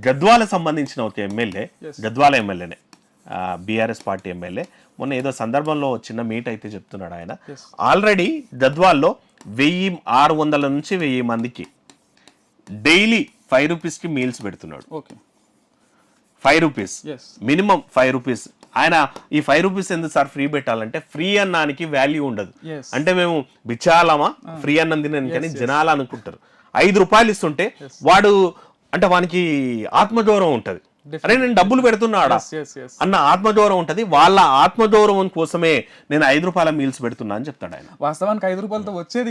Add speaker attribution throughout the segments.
Speaker 1: గద్వాల సంబంధించిన ఒక ఎమ్మెల్యే, గద్వాల ఎమ్మెల్యేనే, బీఆర్ఎస్ పార్టీ ఎమ్మెల్యే, మొన్న ఏదో సందర్భంలో చిన్న మీట్ అయితే చెప్తున్నాడు ఆయన. ఆల్రెడీ గద్వాల్లో 1600 నుంచి 1000 మందికి డైలీ 5 రూపీస్కి మీల్స్ పెడుతున్నాడు. 5 రూపీస్ మినిమం, 5 రూపీస్. ఆయన ఈ 5 రూపీస్ ఎందుకు సార్ ఫ్రీ పెట్టాలంటే, ఫ్రీ అన్నానికి వాల్యూ ఉండదు. అంటే మేము బిచాలమా ఫ్రీ అన్నం తినని కానీ జనాలు అనుకుంటారు. 5 రూపాయలు ఇస్తుంటే వాడు అంటే వానికి ఆత్మగౌరవం ఉంటది. అరే నేను డబ్బులు పెడుతున్నాడా అన్న ఆత్మగౌరవం ఉంటది. వాళ్ళ ఆత్మగౌరవం కోసమే నేను 5 రూపాయల మీల్స్ పెడుతున్నా అని చెప్తాడు ఆయన.
Speaker 2: వాస్తవానికి 5 రూపాయలతో వచ్చేది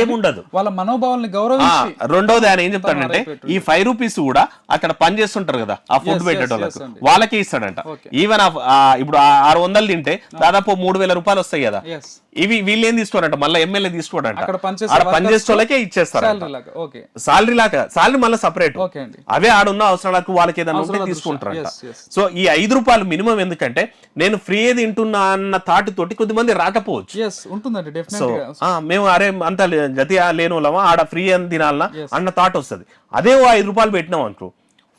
Speaker 1: ఏముండదు.
Speaker 2: వాళ్ళ మనోభావాలని గౌరవించి.
Speaker 1: రెండోది ఆయన ఏం చెప్తాడంటే, ఈ 5 రూపీస్ కూడా అక్కడ పని చేస్తుంటారు కదా ఆ ఫుడ్ పెట్టేటోళ్ళకి, వాళ్ళకే ఇస్తాడంట. ఈవెన్ ఇప్పుడు 600 తింటే దాదాపు 3000 రూపాయలు వస్తాయి కదా. ఇవి వీళ్ళు ఏం తీసుకోరంట, మళ్ళీ ఎమ్మెల్యే తీసుకోడంట, పనిచేసే వాళ్ళకే ఇచ్చేస్తారు. సాలరీ లాగా, సాలరీ మళ్ళీ సపరేట్. అవే ఆడున్న అవసరాలకు వాళ్ళకి ఏదైనా ఉంటే తీసుకుంటారంట. సో ఈ 5 రూపాయలు మినిమం ఎందుకంటే, నేను ఫ్రీ తింటున్నా అన్న థాట్ తోటి కొద్దిమంది రాకపోవచ్చు. సో మేము అరే అంత గతి లేని వాళ్ళమా ఆడ ఫ్రీ అని తినాలన్నా అన్న థాట్ వస్తుంది. అదే 5 రూపాయలు పెట్టినాం అనుకో,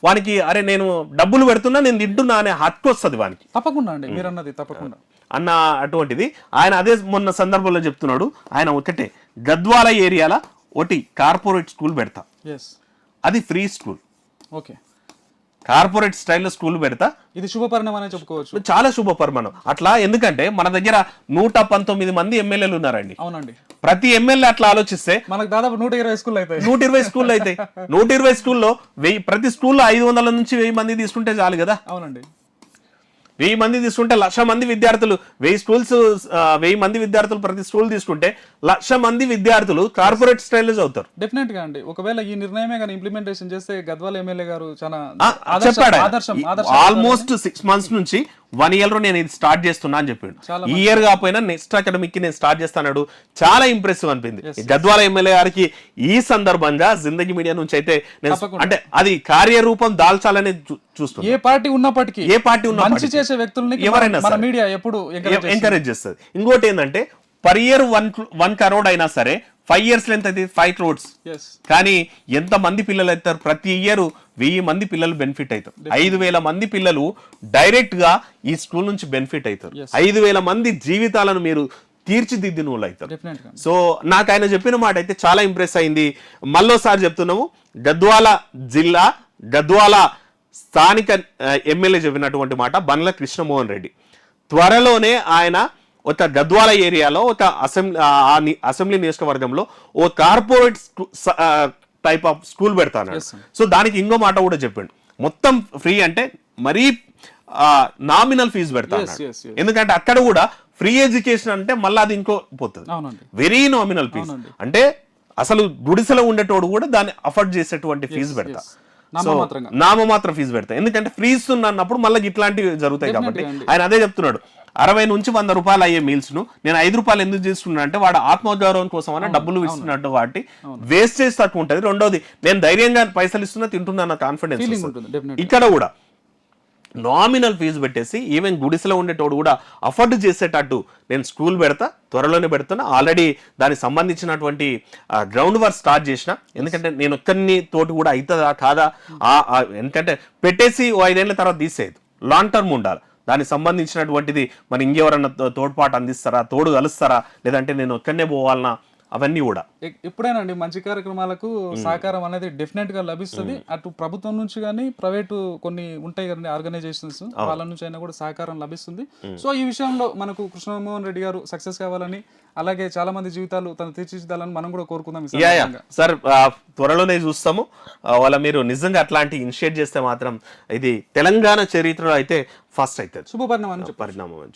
Speaker 1: వానికి అరే నేను డబ్బులు పెడుతున్నా నేను తింటున్నా అనే హక్కు వస్తుంది వానికి.
Speaker 2: తప్పకుండా అండి మీరు అన్నది తప్పకుండా
Speaker 1: అన్న అటువంటిది ఆయన అదే మొన్న సందర్భంలో చెప్తున్నాడు. ఆయన ఒకటే గద్వాల ఏరియాలో ఒకటి కార్పొరేట్ స్కూల్ పెడతా, అది ఫ్రీ స్కూల్, కార్పొరేట్ స్టైల్లో స్కూల్ పెడతా.
Speaker 2: ఇది శుభపరిణామం అని చెప్పుకోవచ్చు,
Speaker 1: చాలా శుభపరిణామం. అట్లా ఎందుకంటే మన దగ్గర 119 మంది ఎమ్మెల్యేలు ఉన్నారండి.
Speaker 2: అవునండి.
Speaker 1: ప్రతి ఎమ్మెల్యే అట్లా ఆలోచిస్తే
Speaker 2: మనకు దాదాపు 120 స్కూల్ అయితే
Speaker 1: 120 స్కూళ్ళు అయితే 120 స్కూల్లో ప్రతి స్కూల్లో 500 నుంచి 1000 మంది తీసుకుంటే చాలు కదా.
Speaker 2: అవునండి.
Speaker 1: 1000 మంది తీసుకుంటే 1,00,000 మంది విద్యార్థులు, 1000 మంది విద్యార్థులు ప్రతి స్కూల్ తీసుకుంటే 1,00,000 మంది విద్యార్థులు కార్పొరేట్ స్టైల్లో చదువుతారు.
Speaker 2: డెఫినెట్ గా అండి. ఒకవేళ ఈ నిర్ణయమే కానీ ఇంప్లిమెంటేషన్ చేస్తే గద్వాల ఎమ్మెల్యే గారు చాలా
Speaker 1: చెప్పాడు. ఆల్మోస్ట్ 6 months నుంచి 1 year లో నేను ఇది స్టార్ట్ చేస్తున్నా అని చెప్పాడు. ఈ ఇయర్ కాకపోయినా నెక్స్ట్ అకాడమిక్ కి నేను స్టార్ట్ చేస్తాడు. చాలా ఇంప్రెసివ్ అనిపింది గద్వాల ఎమ్మెల్యే గారికి. ఈ సందర్భంగా జిందగీ మీడియా నుంచి అయితే అంటే అది కార్యరూపం దాల్చాలని చూస్తున్నాను.
Speaker 2: ఏ పార్టీ ఉన్నప్పటికీ మంచి చేసే వ్యక్తుల్ని ఎవరైనా మన మీడియా ఎప్పుడు
Speaker 1: ఎంకరేజ్ చేస్తుంది. ఇంకోటి ఏంటంటే, పర్ ఇయర్ 1 crore అయినా సరే 5 years లెంత్ అయితే 5 crores. కానీ ఎంత మంది పిల్లలు అవుతారు ప్రతి ఇయర్? 1000 మంది పిల్లలు బెనిఫిట్ అవుతారు. 5000 మంది పిల్లలు డైరెక్ట్ గా ఈ స్కూల్ నుంచి బెనిఫిట్ అవుతారు. 5000 మంది జీవితాలను మీరు తీర్చిదిద్దిన వాళ్ళు అవుతారు. సో నాకు ఆయన చెప్పిన మాట అయితే చాలా ఇంప్రెస్ అయింది. మళ్ళోసారి చెప్తున్నాము, గద్వాల జిల్లా గద్వాల స్థానిక ఎమ్మెల్యే చెప్పినటువంటి మాట బండ్ల కృష్ణమోహన్ రెడ్డి. త్వరలోనే ఆయన ఒక గద్వాల ఏరియాలో ఒక అసెంబ్లీ నియోజకవర్గంలో ఓ కార్పొరేట్ టైప్ ఆఫ్ స్కూల్ పెడతాను. సో దానికి ఇంకో మాట కూడా చెప్పాడు, మొత్తం ఫ్రీ అంటే మరీ నామినల్ ఫీజు పెడతాను. ఎందుకంటే అక్కడ కూడా ఫ్రీ ఎడ్యుకేషన్ అంటే మళ్ళీ అది ఇంకో పోతుంది, వెరీ నామినల్ ఫీజు. అంటే అసలు గుడిసెలో ఉండేటోడు కూడా దాన్ని అఫోర్డ్ చేసేటువంటి ఫీజు పెడతా, నామమాత్రం ఫీజు పెడతా. ఎందుకంటే ఫ్రీ ఇస్తున్నప్పుడు మళ్ళీ ఇట్లాంటివి జరుగుతాయి కాబట్టి ఆయన అదే చెప్తున్నాడు. 60 నుంచి 100 రూపాయలు అయ్యే మీల్స్ ను నేను 5 రూపాయలు ఎందుకు చేస్తున్నా అంటే, వాడు ఆత్మగౌరవం కోసం అన్న డబ్బులు ఇస్తున్నట్టు వాటి వేస్ట్ చేసి తక్కువ ఉంటుంది. రెండోది, నేను ధైర్యంగా పైసలు ఇస్తున్నా తింటున్నా కాన్ఫిడెన్స్. ఇక్కడ కూడా నామినల్ ఫీజు పెట్టేసి ఈవెన్ గుడిసెలో ఉండేటోడు కూడా అఫోర్డ్ చేసేటట్టు నేను స్కూల్ పెడతా, త్వరలోనే పెడుతున్నా. ఆల్రెడీ దానికి సంబంధించినటువంటి గ్రౌండ్ వర్క్ స్టార్ట్ చేసిన. ఎందుకంటే నేను ఒక్కరిని తోటి కూడా అవుతుందా కాదా, ఎందుకంటే పెట్టేసి 5 ఏళ్ల తర్వాత తీసేది, లాంగ్ టర్మ్ ఉండాలి. దానికి సంబంధించినటువంటిది మరి ఇంకెవరన్నా తోడ్పాటు అందిస్తారా, తోడు కలుస్తారా, లేదంటే నేను ఒక్కనే పోవాలన్నా, అవన్నీ కూడా
Speaker 2: ఎప్పుడైనా మంచి కార్యక్రమాలకు సహకారం అనేది డెఫినెట్ గా లభిస్తుంది. అటు ప్రభుత్వం నుంచి కానీ ప్రైవేటు కొన్ని ఉంటాయి కదండి ఆర్గనైజేషన్స్, వాళ్ళ నుంచి అయినా కూడా సహకారం లభిస్తుంది. సో ఈ విషయంలో మనకు కృష్ణమోహన్ రెడ్డి గారు సక్సెస్ కావాలని, అలాగే చాలా మంది జీవితాలు తను తీర్చిదిద్దాలని మనం కూడా కోరుకుందాం
Speaker 1: సార్. త్వరలోనే చూస్తాము. వాళ్ళ మీరు నిజంగా అట్లాంటి ఇనిషియేట్ చేస్తే మాత్రం ఇది తెలంగాణ చరిత్రలో అయితే ఫస్ట్ అవుతుంది,
Speaker 2: శుభ పరిణామం అని